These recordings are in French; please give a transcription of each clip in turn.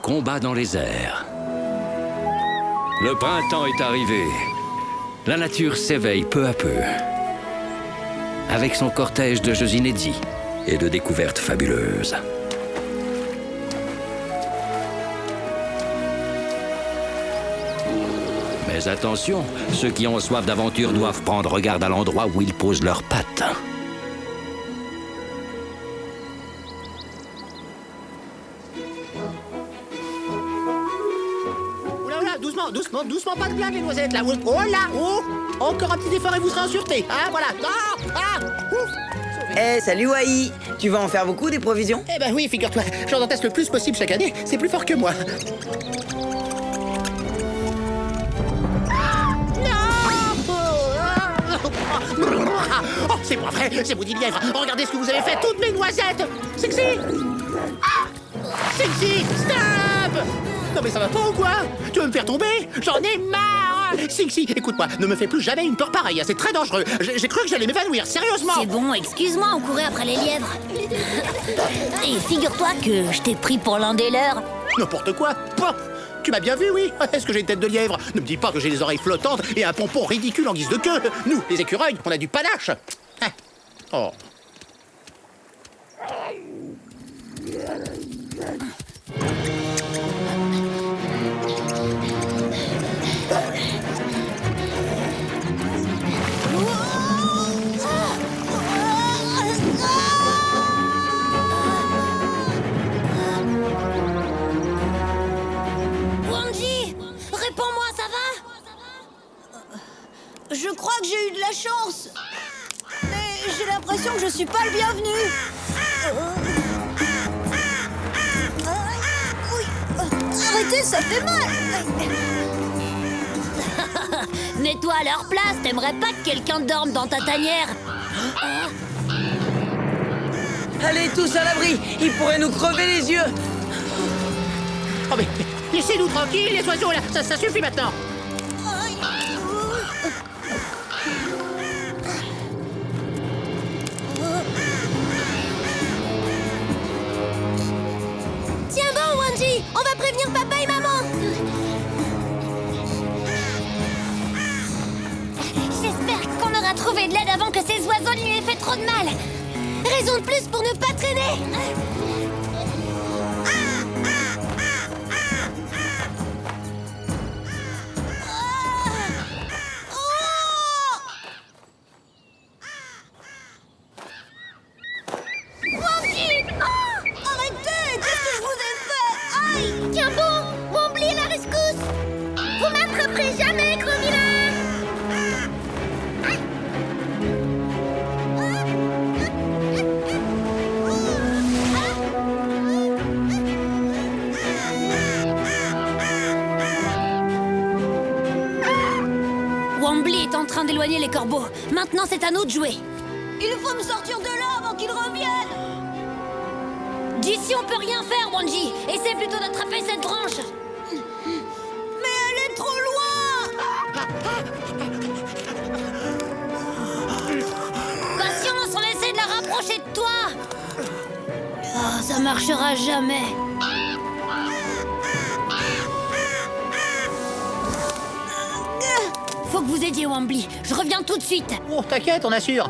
combat dans les airs. Le printemps est arrivé. La nature s'éveille peu à peu, avec son cortège de jeux inédits et de découvertes fabuleuses. Mais attention, ceux qui ont soif d'aventure doivent prendre garde à l'endroit où ils posent leurs pattes. Doucement, pas de blague les noisettes là. Oh là, oh. Encore un petit effort et vous serez en sûreté. Ah voilà. Eh, salut Wai. Tu vas en faire beaucoup des provisions? Eh ben oui, figure-toi, j'en entasse le plus possible chaque année. C'est plus fort que moi. Oh, c'est pas vrai, c'est vous dit lièvre. Regardez ce que vous avez fait, toutes mes noisettes. Sexy. Sexy, stop. Non mais ça va pas ou quoi? Tu veux me faire tomber? J'en ai marre. Sexy, écoute-moi, ne me fais plus jamais une peur pareille, c'est très dangereux. J'ai cru que j'allais m'évanouir, sérieusement. C'est bon, excuse-moi, on courait après les lièvres. Et figure-toi que je t'ai pris pour l'un des leurs. N'importe quoi. Tu m'as bien vu, oui. Est-ce que j'ai une tête de lièvre? Ne me dis pas que j'ai les oreilles flottantes et un pompon ridicule en guise de queue. Nous, les écureuils, on a du panache. Oh. Wanji, réponds-moi, ça va? Je crois que j'ai eu de la chance. Mais j'ai l'impression que je suis pas le bienvenu. Oui. Arrêtez, ça fait mal. Mets-toi à leur place, t'aimerais pas que quelqu'un dorme dans ta tanière? Allez, tous à l'abri. Ils pourraient nous crever les yeux. Oh mais laissez-nous tranquilles, les oiseaux, là. Ça suffit maintenant. Tiens bon, Wanji, on va prévenir papa et maman. J'espère qu'on aura trouvé de l'aide avant que ces oiseaux lui aient fait trop de mal. Raison de plus pour ne pas traîner. Arrêtez! Qu'est-ce que je vous ai fait? Aïe! Tiens bon, Wombly à la rescousse. Vous m'attraperez jamais, gros vilain. Wombly est en train d'éloigner les corbeaux. Maintenant, c'est à nous de jouer. Il faut me sortir de là avant qu'il revienne. D'ici, on peut rien faire, Wanji. Essaie plutôt d'attraper cette branche. Mais elle est trop loin. Patience, on essaie de la rapprocher de toi. Oh, ça marchera jamais. Faut que vous aidiez Wombly. Je reviens tout de suite. Oh, t'inquiète, on assure.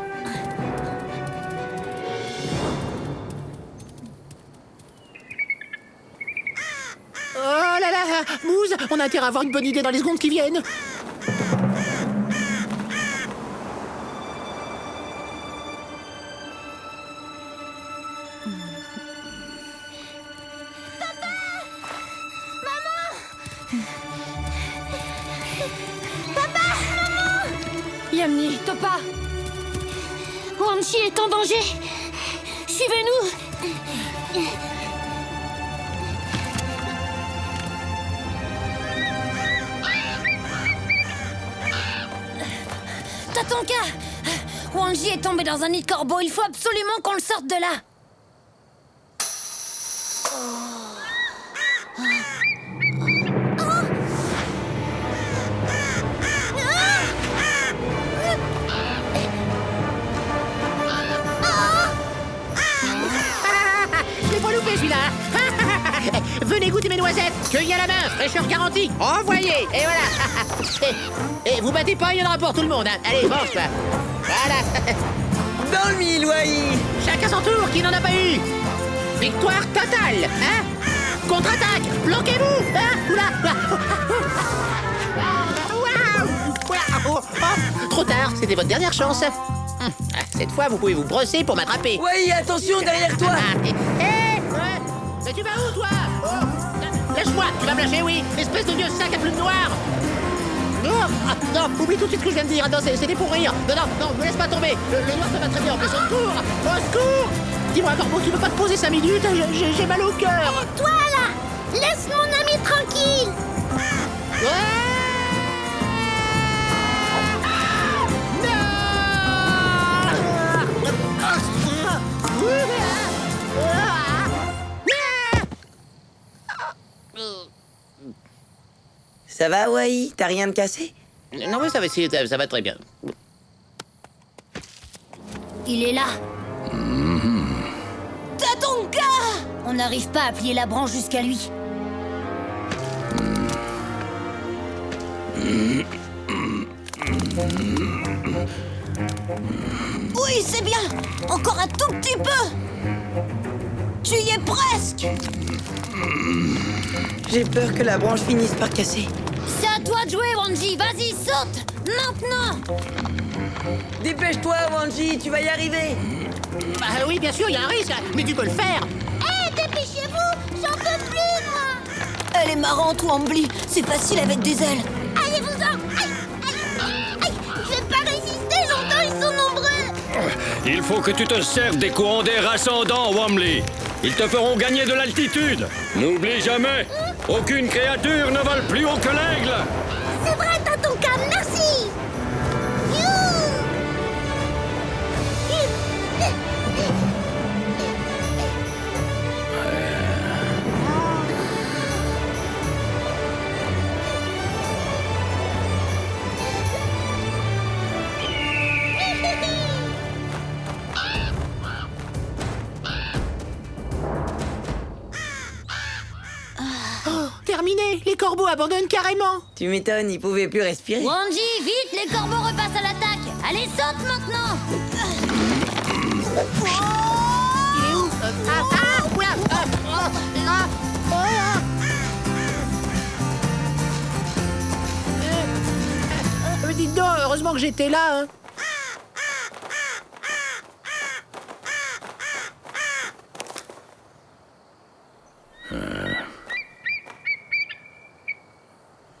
Oh là là, Mouze, on a intérêt à avoir une bonne idée dans les secondes qui viennent. Yamni, Topa, Wanji est en danger. Suivez-nous. Tatonka, Wanji est tombé dans un nid de corbeau. Il faut absolument qu'on le sorte de là. Je l'ai pas loupé celui-là. Venez goûter Voici mes noisettes, cueillies à la main, fraîcheur garantie, envoyez. Et voilà. Et vous battez pas, il y en aura pour tout le monde. Hein. Allez, mange, toi. Voilà. Dans le mille, Wai. Chacun son tour, qui n'en a pas eu. Victoire totale, hein. Contre-attaque, planquez-vous, hein. Oula. Waouh. Trop tard, c'était votre dernière chance. Cette fois, vous pouvez vous brosser pour m'attraper. Wai, attention derrière toi. Mais tu vas où, toi? Lâche-moi, tu vas me lâcher, oui. Espèce de vieux sac à plumes noires. Non, oublie tout de suite ce que je viens de dire. Non, c'était pour rire. Non, me laisse pas tomber. Le noir, ça va très bien. Au secours. Au secours. Dis-moi, Corbeau, tu peux pas te poser 5 minutes? J'ai mal au cœur. Et toi, là, laisse mon ami tranquille. Ça va, Wai? T'as rien de cassé? Non, mais ça va très bien. Il est là. Tatonka! On n'arrive pas à plier la branche jusqu'à lui. Oui, c'est bien. Encore un tout petit peu. Tu y es presque. J'ai peur que la branche finisse par casser. C'est à toi de jouer, Wanji. Vas-y, saute. Maintenant. Dépêche-toi, Wanji, tu vas y arriver. Bah oui, bien sûr, il y a un risque, mais tu peux le faire. Hé, dépêchez-vous. J'en peux plus, moi. Elle est marrante, Wambly. C'est facile avec des ailes. Allez-vous-en. Aïe. Je vais pas résister longtemps, ils sont nombreux. Il faut que tu te serves des courants d'air ascendants, Wamley. Ils te feront gagner de l'altitude. N'oublie jamais, aucune créature ne vole plus haut que l'aigle. C'est vrai, Tatonka, merci. Terminé, les corbeaux abandonnent carrément. Tu m'étonnes, il pouvait plus respirer. Wanji, vite, les corbeaux repassent à l'attaque. Allez, saute maintenant. Il est où? Oula. Dites donc, heureusement que j'étais là, hein.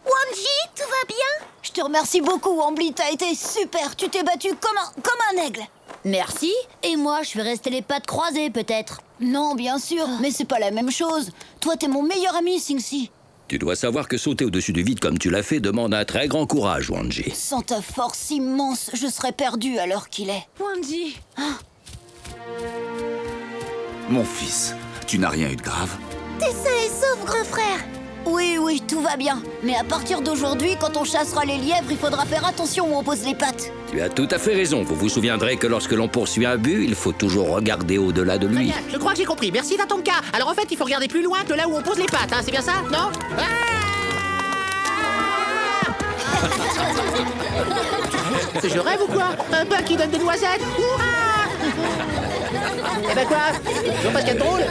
Wanji, tout va bien? Je te remercie beaucoup, Wambly. T'as été super. Tu t'es battu comme un aigle. Merci. Et moi, je vais rester les pattes croisées, peut-être. Non, bien sûr, mais c'est pas la même chose. Toi, t'es mon meilleur ami, Singsi. Tu dois savoir que sauter au-dessus du vide comme tu l'as fait demande un très grand courage, Wanji. Sans ta force immense, je serais perdu à l'heure qu'il est. Wanji. Mon fils, tu n'as rien eu de grave? T'es sain et sauf, grand frère. Oui, tout va bien. Mais à partir d'aujourd'hui, quand on chassera les lièvres, il faudra faire attention où on pose les pattes. Tu as tout à fait raison. Vous vous souviendrez que lorsque l'on poursuit un but, il faut toujours regarder au-delà de Très lui. bien, je crois que j'ai compris. Merci, Tatonka. Alors en fait, il faut regarder plus loin que là où on pose les pattes, hein. C'est bien ça? Non? Je rêve ou quoi? Un bain qui donne des noisettes? Hurrah! Eh ben quoi? Je vois pas ce qu'il y a de drôle.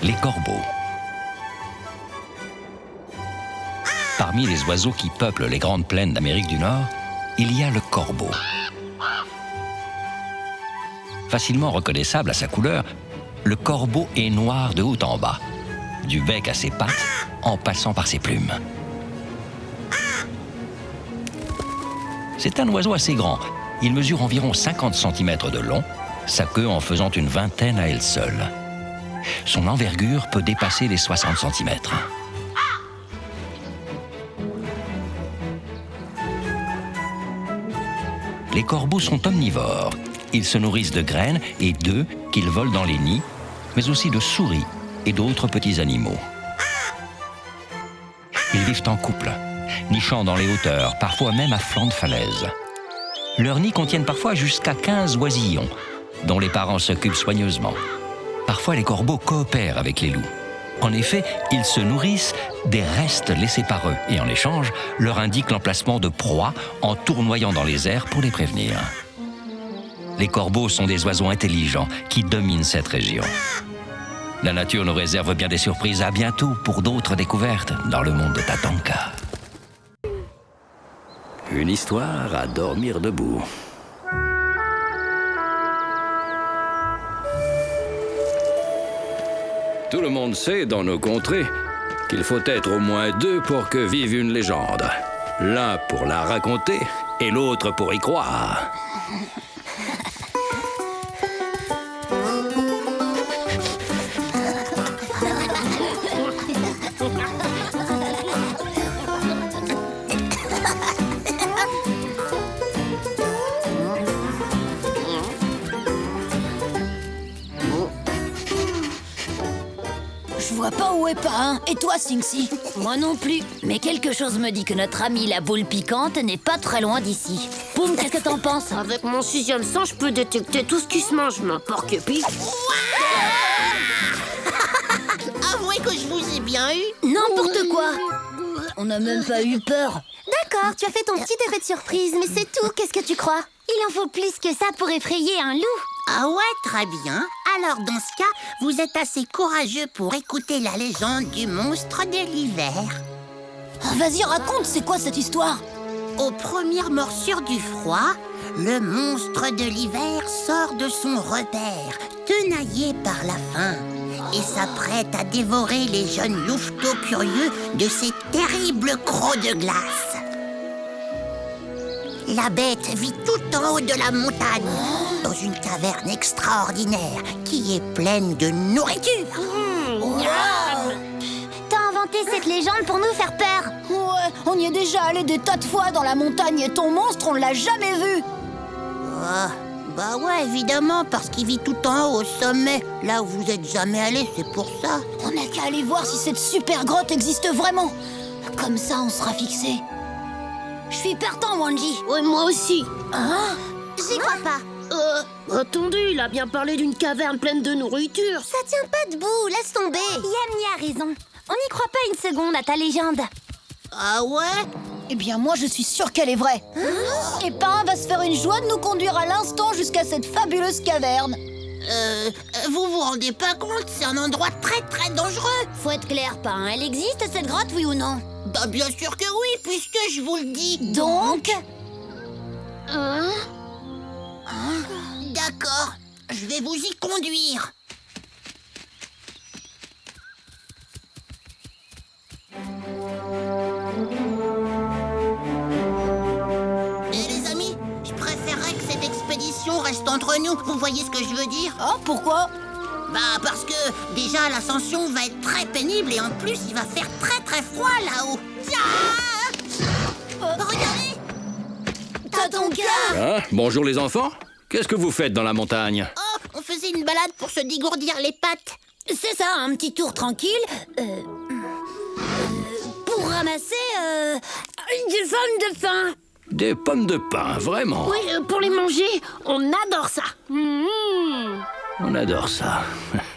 Les corbeaux. Parmi les oiseaux qui peuplent les grandes plaines d'Amérique du Nord, il y a le corbeau. Facilement reconnaissable à sa couleur, le corbeau est noir de haut en bas, du bec à ses pattes, en passant par ses plumes. C'est un oiseau assez grand. Il mesure environ 50 cm de long, sa queue en faisant une vingtaine à elle seule. Son envergure peut dépasser les 60 cm. Les corbeaux sont omnivores. Ils se nourrissent de graines et d'œufs qu'ils volent dans les nids, mais aussi de souris et d'autres petits animaux. Ils vivent en couple. nichant dans les hauteurs, parfois même à flanc de falaise. Leurs nids contiennent parfois jusqu'à 15 oisillons, dont les parents s'occupent soigneusement. Parfois, les corbeaux coopèrent avec les loups. En effet, ils se nourrissent des restes laissés par eux et en échange, leur indiquent l'emplacement de proies en tournoyant dans les airs pour les prévenir. Les corbeaux sont des oiseaux intelligents qui dominent cette région. La nature nous réserve bien des surprises. À bientôt pour d'autres découvertes dans le monde de Tatanka. Une histoire à dormir debout. Tout le monde sait dans nos contrées qu'il faut être au moins deux pour que vive une légende. L'un pour la raconter et l'autre pour y croire. Je vois pas où est Parrain. Et toi, Sinxi? Moi non plus. Mais quelque chose me dit que notre amie la boule piquante n'est pas très loin d'ici. Poum, qu'est-ce que t'en penses? Avec mon 6e sens, je peux détecter tout ce qui se mange, ma porque-épice. Avouez que je vous ai bien eu. N'importe quoi. On n'a même pas eu peur. D'accord, tu as fait ton petit effet de surprise, mais c'est tout, qu'est-ce que tu crois? Il en faut plus que ça pour effrayer un loup. Ah ouais, très bien. Alors dans ce cas, vous êtes assez courageux pour écouter la légende du monstre de l'hiver. Ah, vas-y, raconte, c'est quoi cette histoire? Aux premières morsures du froid, le monstre de l'hiver sort de son repère, tenaillé par la faim, et s'apprête à dévorer les jeunes louveteaux curieux de ses terribles crocs de glace. La bête vit tout en haut de la montagne, dans une caverne extraordinaire qui est pleine de nourriture. T'as inventé cette légende pour nous faire peur. Ouais, on y est déjà allé des tas de fois dans la montagne et ton monstre, on l'a jamais vu. Bah ouais, évidemment, parce qu'il vit tout en haut, au sommet, là où vous êtes jamais allé, c'est pour ça. On n'a qu'à aller voir si cette super grotte existe vraiment. Comme ça, on sera fixé. Je suis partant, Wanji. Ouais, moi aussi. Hein? J'y crois pas. Attendez, il a bien parlé d'une caverne pleine de nourriture. Ça tient pas debout, laisse tomber. Yamni a raison. On n'y croit pas une seconde à ta légende. Ah ouais? Eh bien, moi, je suis sûre qu'elle est vraie. Et Parrain va se faire une joie de nous conduire à l'instant jusqu'à cette fabuleuse caverne. Vous vous rendez pas compte, c'est un endroit très très dangereux. Faut être clair, Parrain. Elle existe, cette grotte, oui ou non? Bah bien sûr que oui, puisque je vous le dis. Donc? D'accord, je vais vous y conduire. Et les amis, je préférerais que cette expédition reste entre nous. Vous voyez ce que je veux dire? Ah, pourquoi? Bah parce que déjà l'ascension va être très pénible et en plus il va faire très très froid là-haut. Regardez! Tatanka! Hein? Bonjour les enfants. Qu'est-ce que vous faites dans la montagne? Oh, on faisait une balade pour se dégourdir les pattes. C'est ça, un petit tour tranquille. Pour ramasser des pommes de pin. Des pommes de pin, vraiment? Oui, pour les manger, on adore ça. On adore ça.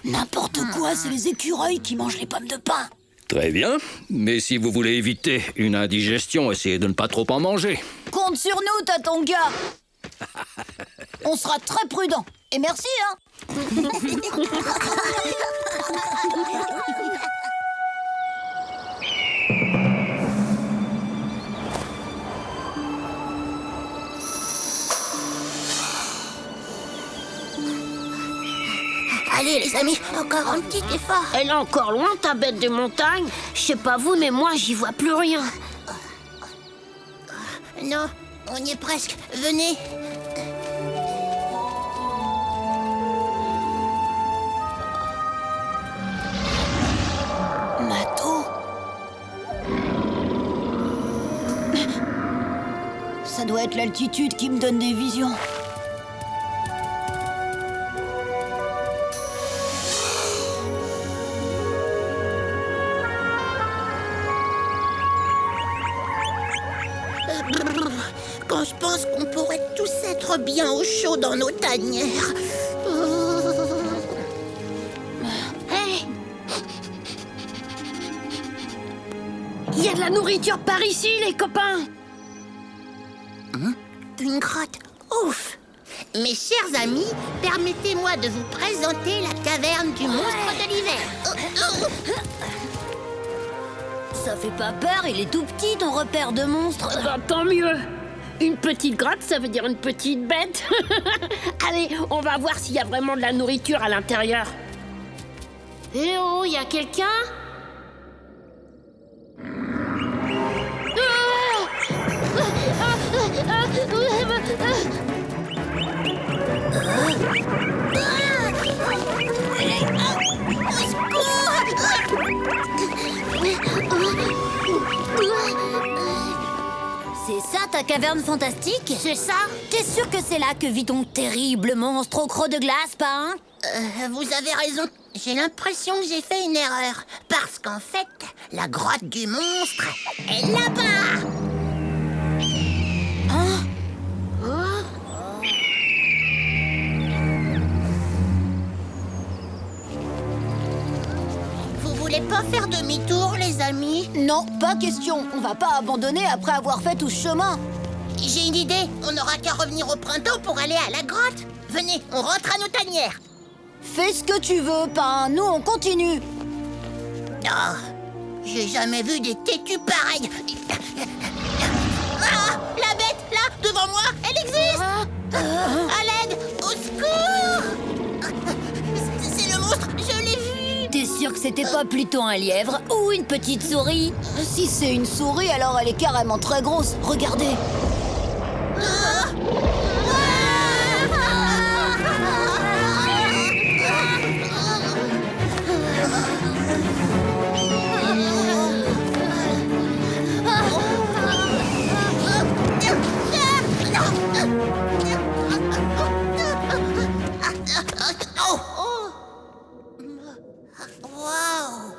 N'importe quoi, c'est les écureuils qui mangent les pommes de pin. Très bien. Mais si vous voulez éviter une indigestion, essayez de ne pas trop en manger. Compte sur nous, Tatanka. On sera très prudents. Et merci, hein. Allez les amis, encore un petit effort. Elle est encore loin, ta bête de montagne. Je sais pas vous, mais moi, j'y vois plus rien. Non, on y est presque. Venez. Mato. Ça doit être l'altitude qui me donne des visions. Quand je pense qu'on pourrait tous être bien au chaud dans nos tanières. Hé! Il y a de la nourriture par ici, les copains! Une grotte. Ouf! Mes chers amis, permettez-moi de vous présenter la caverne du monstre de l'hiver. Ça fait pas peur, il est tout petit ton repère de monstre. Bah, tant mieux! Une petite grotte, ça veut dire une petite bête. Allez, on va voir s'il y a vraiment de la nourriture à l'intérieur. Eh oh, y a quelqu'un? C'est ça ta caverne fantastique? C'est ça? T'es sûr que c'est là que vit ton terrible monstre au croc de glace, pas hein? Vous avez raison. J'ai l'impression que j'ai fait une erreur. Parce qu'en fait, la grotte du monstre est là-bas. Hein? Vous voulez pas faire demi-tour, les amis? Non, pas question. On va pas abandonner après avoir fait tout ce chemin. J'ai une idée. On n'aura qu'à revenir au printemps pour aller à la grotte. Venez, on rentre à nos tanières. Fais ce que tu veux, Pain. Nous, on continue. Oh, j'ai jamais vu des têtus pareils. Ah, la bête, là, devant moi, elle existe. À l'aide, au secours. C'est le monstre, je l'ai vu. T'es sûr que c'était pas plutôt un lièvre ou une petite souris? Si c'est une souris, alors elle est carrément très grosse. Regardez. Waouh!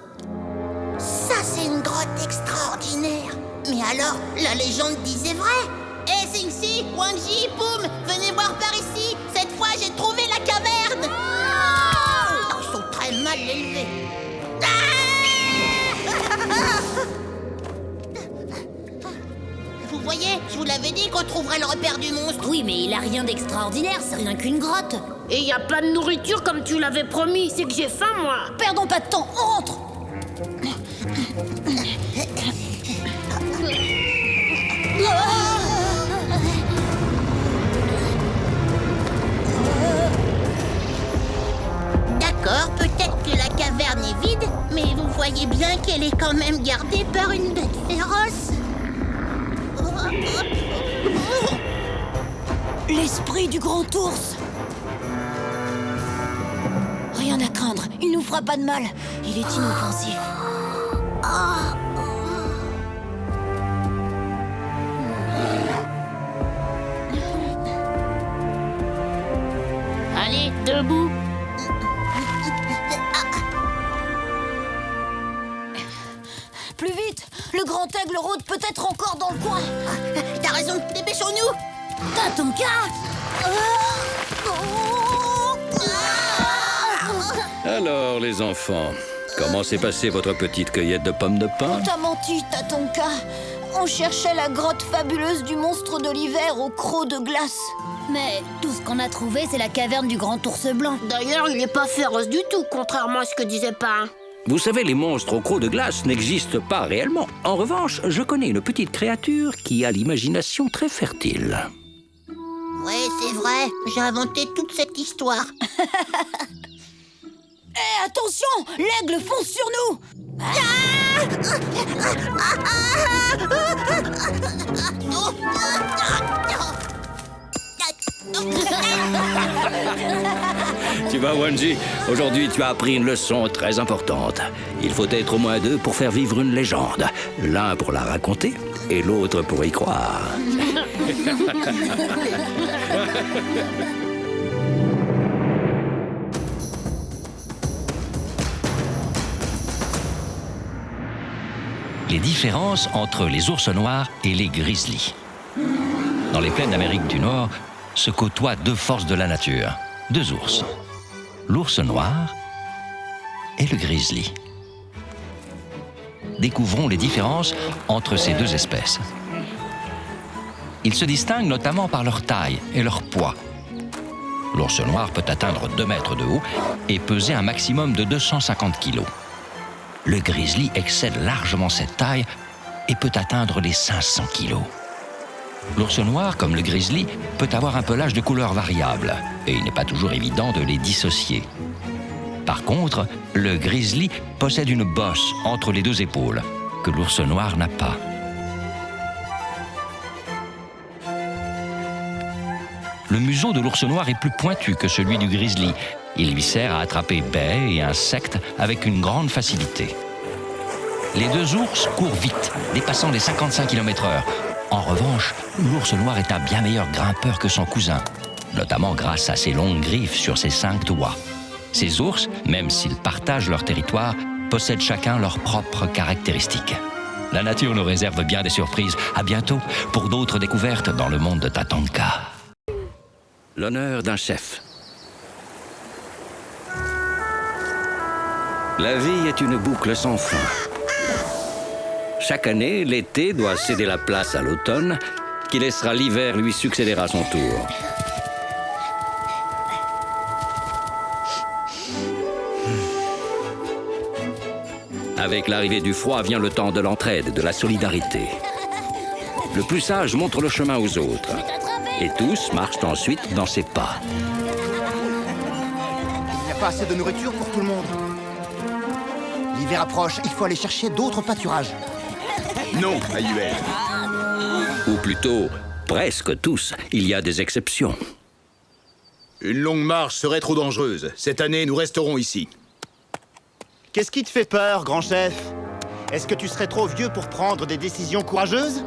Ça, c'est une grotte extraordinaire. Mais alors, la légende disait vrai. Eh, Singsi, Wanji, Poum, venez voir par ici. Cette fois, j'ai trouvé la caverne. Oh, ils sont très mal élevés. Vous voyez, je vous l'avais dit qu'on trouverait le repère du monstre. Oui, mais il a rien d'extraordinaire, c'est rien qu'une grotte. Et y a pas de nourriture comme tu l'avais promis. C'est que j'ai faim, moi. Perdons pas de temps, on rentre. D'accord, peut-être que la caverne est vide, mais vous voyez bien qu'elle est quand même gardée par une bête féroce. L'esprit du grand ours. Rien à craindre, il nous fera pas de mal. Il est inoffensif. Allez, debout. Plus vite, le grand aigle rôde peut-être encore dans le coin. T'as raison, dépêchons-nous. Tatonka! Alors, les enfants, comment s'est passée votre petite cueillette de pommes de pin? On t'a menti, Tatonka. On cherchait la grotte fabuleuse du monstre de l'hiver au croc de glace. Mais tout ce qu'on a trouvé, c'est la caverne du grand ours blanc. D'ailleurs, il n'est pas féroce du tout, contrairement à ce que disait Pain. Vous savez, les monstres au croc de glace n'existent pas réellement. En revanche, je connais une petite créature qui a l'imagination très fertile. Ouais, c'est vrai, j'ai inventé toute cette histoire. Hé, attention, l'aigle fonce sur nous. Tu vois, Wanji, aujourd'hui tu as appris une leçon très importante. Il faut être au moins deux pour faire vivre une légende. L'un pour la raconter et l'autre pour y croire. Les différences entre les ours noirs et les grizzlies. Dans les plaines d'Amérique du Nord se côtoient deux forces de la nature, deux ours, l'ours noir et le grizzly. Découvrons les différences entre ces deux espèces. Ils se distinguent notamment par leur taille et leur poids. L'ours noir peut atteindre 2 mètres de haut et peser un maximum de 250 kilos. Le grizzly excède largement cette taille et peut atteindre les 500 kilos. L'ours noir, comme le grizzly, peut avoir un pelage de couleur variable et il n'est pas toujours évident de les dissocier. Par contre, le grizzly possède une bosse entre les deux épaules que l'ours noir n'a pas. Le museau de l'ours noir est plus pointu que celui du grizzly. Il lui sert à attraper baies et insectes avec une grande facilité. Les deux ours courent vite, dépassant les 55 km/h. En revanche, l'ours noir est un bien meilleur grimpeur que son cousin, notamment grâce à ses longues griffes sur ses 5 doigts. Ces ours, même s'ils partagent leur territoire, possèdent chacun leurs propres caractéristiques. La nature nous réserve bien des surprises. À bientôt pour d'autres découvertes dans le monde de Tatanka. L'honneur d'un chef. La vie est une boucle sans fin. Chaque année, l'été doit céder la place à l'automne, qui laissera l'hiver lui succéder à son tour. Avec l'arrivée du froid vient le temps de l'entraide, de la solidarité. Le plus sage montre le chemin aux autres. Et tous marchent ensuite dans ses pas. Il n'y a pas assez de nourriture pour tout le monde. L'hiver approche, il faut aller chercher d'autres pâturages. Non, Ayuel. Ou plutôt, presque tous. Il y a des exceptions. Une longue marche serait trop dangereuse. Cette année, nous resterons ici. Qu'est-ce qui te fait peur, grand chef? Est-ce que tu serais trop vieux pour prendre des décisions courageuses?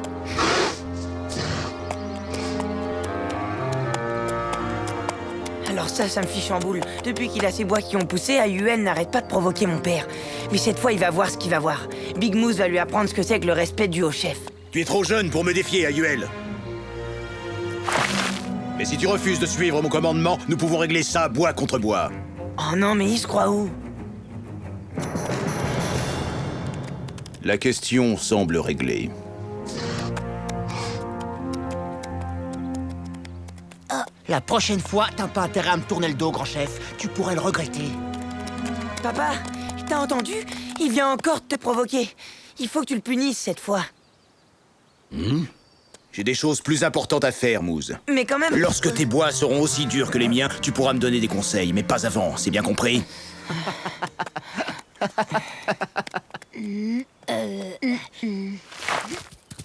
Alors ça me fiche en boule. Depuis qu'il a ces bois qui ont poussé, Ayuel n'arrête pas de provoquer mon père. Mais cette fois, il va voir ce qu'il va voir. Big Moose va lui apprendre ce que c'est que le respect dû au chef. Tu es trop jeune pour me défier, Ayuel. Mais si tu refuses de suivre mon commandement, nous pouvons régler ça bois contre bois. Oh non, mais il se croit où? La question semble réglée. La prochaine fois, t'as pas intérêt à me tourner le dos, grand chef. Tu pourrais le regretter. Papa, t'as entendu? Il vient encore te provoquer. Il faut que tu le punisses cette fois. J'ai des choses plus importantes à faire, Moose. Mais quand même... Lorsque tes bois seront aussi durs que les miens, tu pourras me donner des conseils, mais pas avant, c'est bien compris?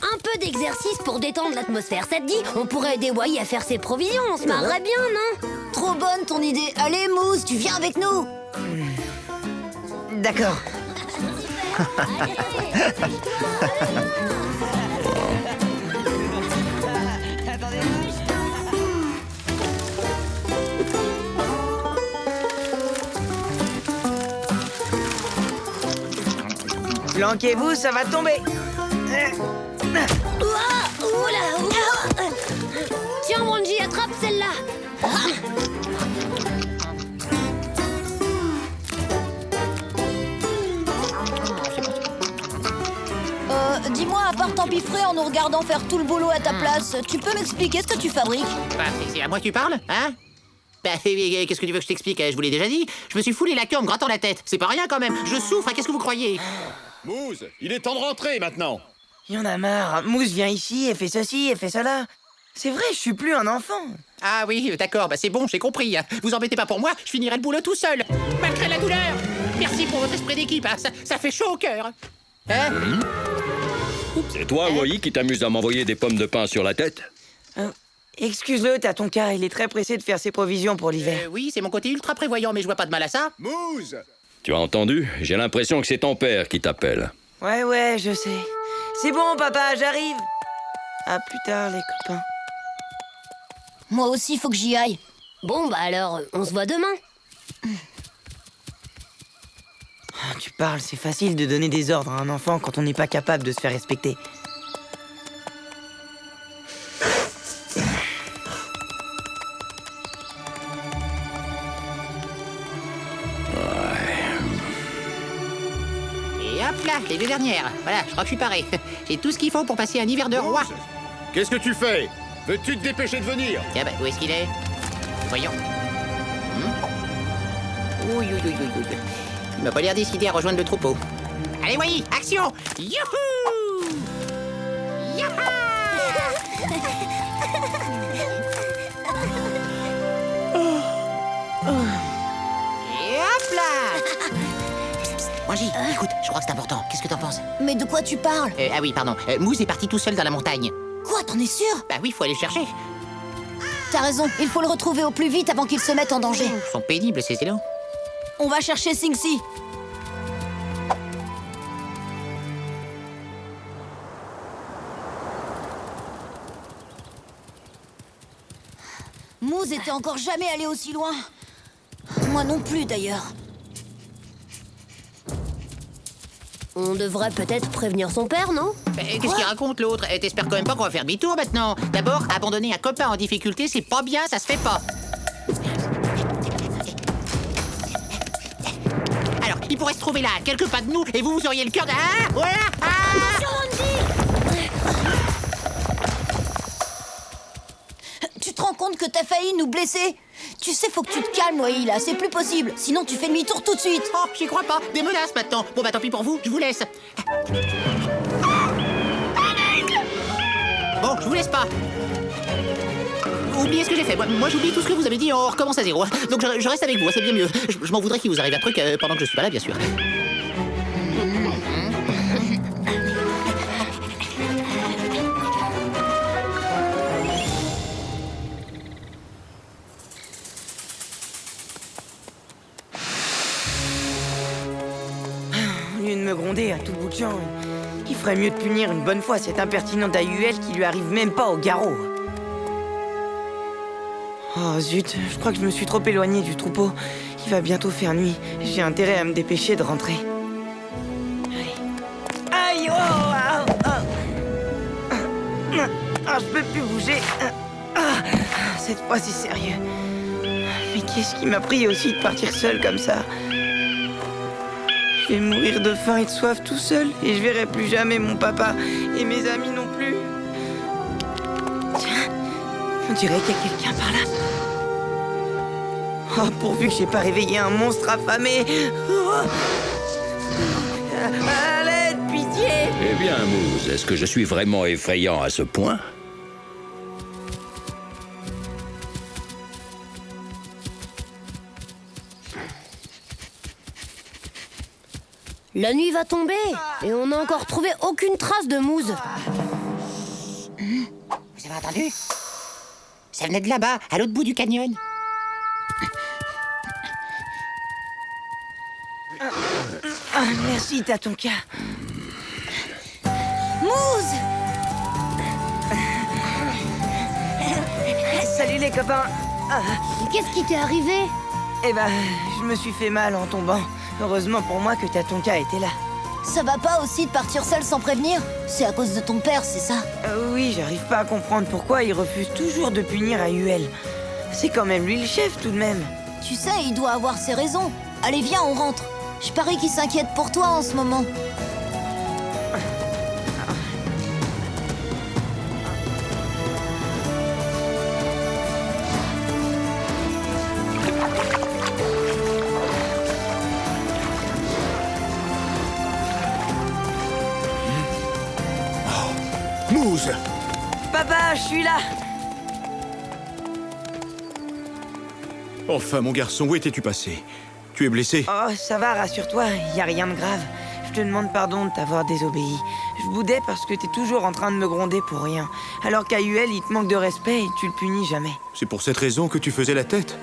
Un peu d'exercice pour détendre l'atmosphère, ça te dit? On pourrait aider Wai à faire ses provisions, on se marrerait bien, non? Trop bonne ton idée. Allez, Mousse, tu viens avec nous. D'accord. Planquez-vous, ça va tomber. Tiens, Wanji, attrape celle-là. Dis-moi, à part t'empiffrer en nous regardant faire tout le boulot à ta place, tu peux m'expliquer ce que tu fabriques? Bah, c'est à moi que tu parles, hein? Bah, qu'est-ce que tu veux que je t'explique? Je vous l'ai déjà dit. Je me suis foulé la queue en me grattant la tête. C'est pas rien quand même. Je souffre, qu'est-ce que vous croyez? Moose, il est temps de rentrer maintenant. Il y en a marre. Mousse vient ici et fait ceci et fait cela. C'est vrai, je suis plus un enfant. Ah oui, d'accord, bah c'est bon, j'ai compris. Vous embêtez pas pour moi, je finirai le boulot tout seul. Malgré la douleur. Merci pour votre esprit d'équipe, hein. Ça fait chaud au cœur. Hein? C'est toi, Wai, qui t'amuse à m'envoyer des pommes de pain sur la tête? Excuse-le, Tatonka, il est très pressé de faire ses provisions pour l'hiver. Oui, c'est mon côté ultra prévoyant, mais je vois pas de mal à ça. Moose! Tu as entendu? J'ai l'impression que c'est ton père qui t'appelle. Ouais, je sais. C'est bon, papa, j'arrive. À plus tard, les copains. Moi aussi, faut que j'y aille. Bon, bah alors, on se voit demain. Ah, tu parles, c'est facile de donner des ordres à un enfant quand on n'est pas capable de se faire respecter. Hop là, les deux dernières. Voilà, je crois que je suis paré. J'ai tout ce qu'il faut pour passer un hiver de roi. Qu'est-ce que tu fais? Veux-tu te dépêcher de venir? Tiens, bah, où est-ce qu'il est? Voyons. Oui, oui, oui, oui, oui. Il m'a pas l'air décidé à rejoindre le troupeau. Allez, voyez, action! Youhou! Yaha! Et hop là! Angie, écoute, je crois que c'est important. Qu'est-ce que t'en penses? Mais de quoi tu parles? Ah oui, pardon. Moose est parti tout seul dans la montagne. Quoi, t'en es sûr? Bah oui, faut aller le chercher. T'as raison, il faut le retrouver au plus vite avant qu'il se mette en danger. Ils sont pénibles, ces élos. On va chercher Sing-Si. Moose était encore jamais allé aussi loin. Moi non plus, d'ailleurs. On devrait peut-être prévenir son père, non? Qu'est-ce qu'il raconte, l'autre? T'espères quand même pas qu'on va faire demi-tour, maintenant? D'abord, abandonner un copain en difficulté, c'est pas bien, ça se fait pas. Alors, il pourrait se trouver là, à quelques pas de nous, et vous auriez le cœur de... Ah, voilà! Ah. Tu te rends compte que t'as failli nous blesser? Tu sais, faut que tu te calmes, Wai, là, c'est plus possible. Sinon, tu fais demi-tour tout de suite. Oh, j'y crois pas. Des menaces, maintenant. Bon, bah, tant pis pour vous, je vous laisse. Bon, je vous laisse pas. Oubliez ce que j'ai fait. Moi, j'oublie tout ce que vous avez dit, on recommence à zéro. Donc, je reste avec vous, c'est bien mieux. Je m'en voudrais qu'il vous arrive un truc pendant que je suis pas là, bien sûr. Au lieu de me gronder à tout bout de champ, il ferait mieux de punir une bonne fois cette impertinente AUL qui lui arrive même pas au garrot. Oh zut, je crois que je me suis trop éloigné du troupeau. Il va bientôt faire nuit. J'ai intérêt à me dépêcher de rentrer. Allez. Aïe, je peux plus bouger. Cette fois, c'est sérieux. Mais qu'est-ce qui m'a pris aussi de partir seul comme ça? Je vais mourir de faim et de soif tout seul, et je verrai plus jamais mon papa et mes amis non plus. Tiens, on dirait qu'il y a quelqu'un par là. Oh, pourvu que j'ai pas réveillé un monstre affamé. Oh. À l'aide, pitié. Eh bien, Moose, est-ce que je suis vraiment effrayant à ce point? La nuit va tomber et on n'a encore trouvé aucune trace de Moose. Vous avez entendu? Ça venait de là-bas, à l'autre bout du canyon. Merci, Tatonka. Moose! Salut les copains. Qu'est-ce qui t'est arrivé? Eh ben, je me suis fait mal en tombant. Heureusement pour moi que Tatonka était là. Ça va pas aussi de partir seul sans prévenir? C'est à cause de ton père, c'est ça? Oui, j'arrive pas à comprendre pourquoi il refuse toujours de punir AUL. C'est quand même lui le chef tout de même. Tu sais, il doit avoir ses raisons. Allez, viens, on rentre. Je parie qu'il s'inquiète pour toi en ce moment. Moose! Papa, je suis là. Enfin, mon garçon, où étais-tu passé? Tu es blessé? Oh, ça va, rassure-toi, y a rien de grave. Je te demande pardon de t'avoir désobéi. Je boudais parce que t'es toujours en train de me gronder pour rien. Alors qu'à UL, il te manque de respect et tu le punis jamais. C'est pour cette raison que tu faisais la tête?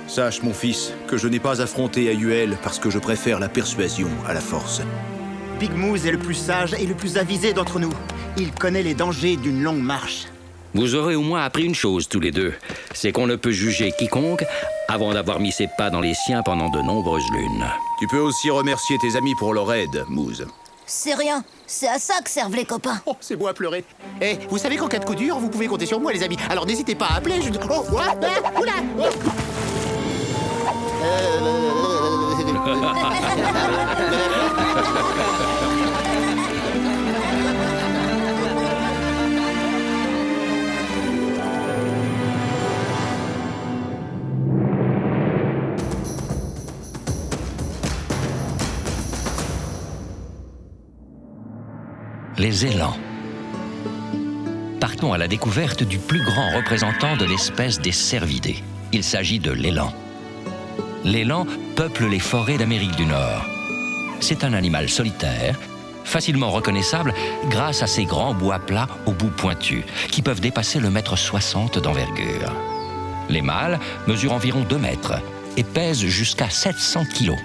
Sache, mon fils, que je n'ai pas affronté AUL parce que je préfère la persuasion à la force. Big Moose est le plus sage et le plus avisé d'entre nous. Il connaît les dangers d'une longue marche. Vous aurez au moins appris une chose tous les deux, c'est qu'on ne peut juger quiconque avant d'avoir mis ses pas dans les siens pendant de nombreuses lunes. Tu peux aussi remercier tes amis pour leur aide, Moose. C'est rien. C'est à ça que servent les copains. Oh, c'est beau à pleurer. Eh, vous savez qu'en cas de coup dur, vous pouvez compter sur moi, les amis. Alors n'hésitez pas à appeler. Oh, oula, oula, oh. les élans. Partons à la découverte du plus grand représentant de l'espèce des cervidés. Il s'agit de l'élan. L'élan peuple les forêts d'Amérique du Nord. C'est un animal solitaire, facilement reconnaissable grâce à ses grands bois plats au bout pointu, qui peuvent dépasser le 1,60 m d'envergure. Les mâles mesurent environ 2 mètres et pèsent jusqu'à 700 kg.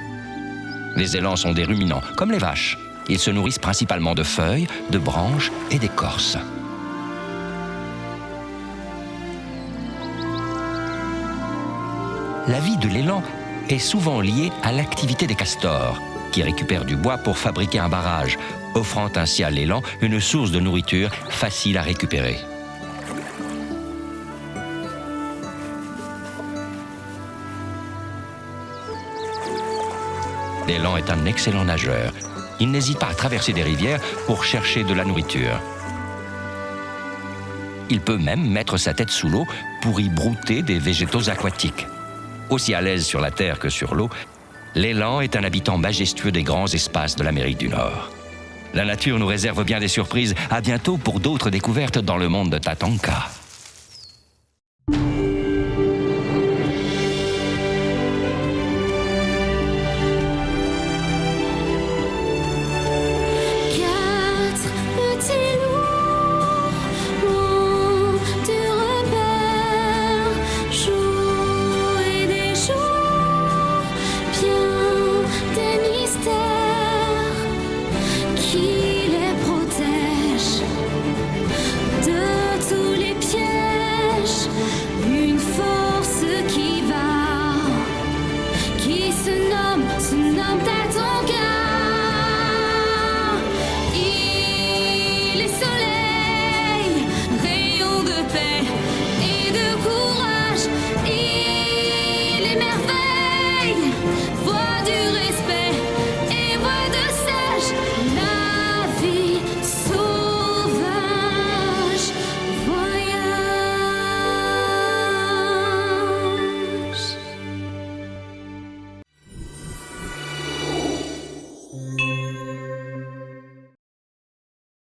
Les élans sont des ruminants, comme les vaches. Ils se nourrissent principalement de feuilles, de branches et d'écorces. La vie de l'élan est souvent liée à l'activité des castors, qui récupèrent du bois pour fabriquer un barrage, offrant ainsi à l'élan une source de nourriture facile à récupérer. L'élan est un excellent nageur. Il n'hésite pas à traverser des rivières pour chercher de la nourriture. Il peut même mettre sa tête sous l'eau pour y brouter des végétaux aquatiques. Aussi à l'aise sur la terre que sur l'eau, l'élan est un habitant majestueux des grands espaces de l'Amérique du Nord. La nature nous réserve bien des surprises. À bientôt pour d'autres découvertes dans le monde de Tatanka.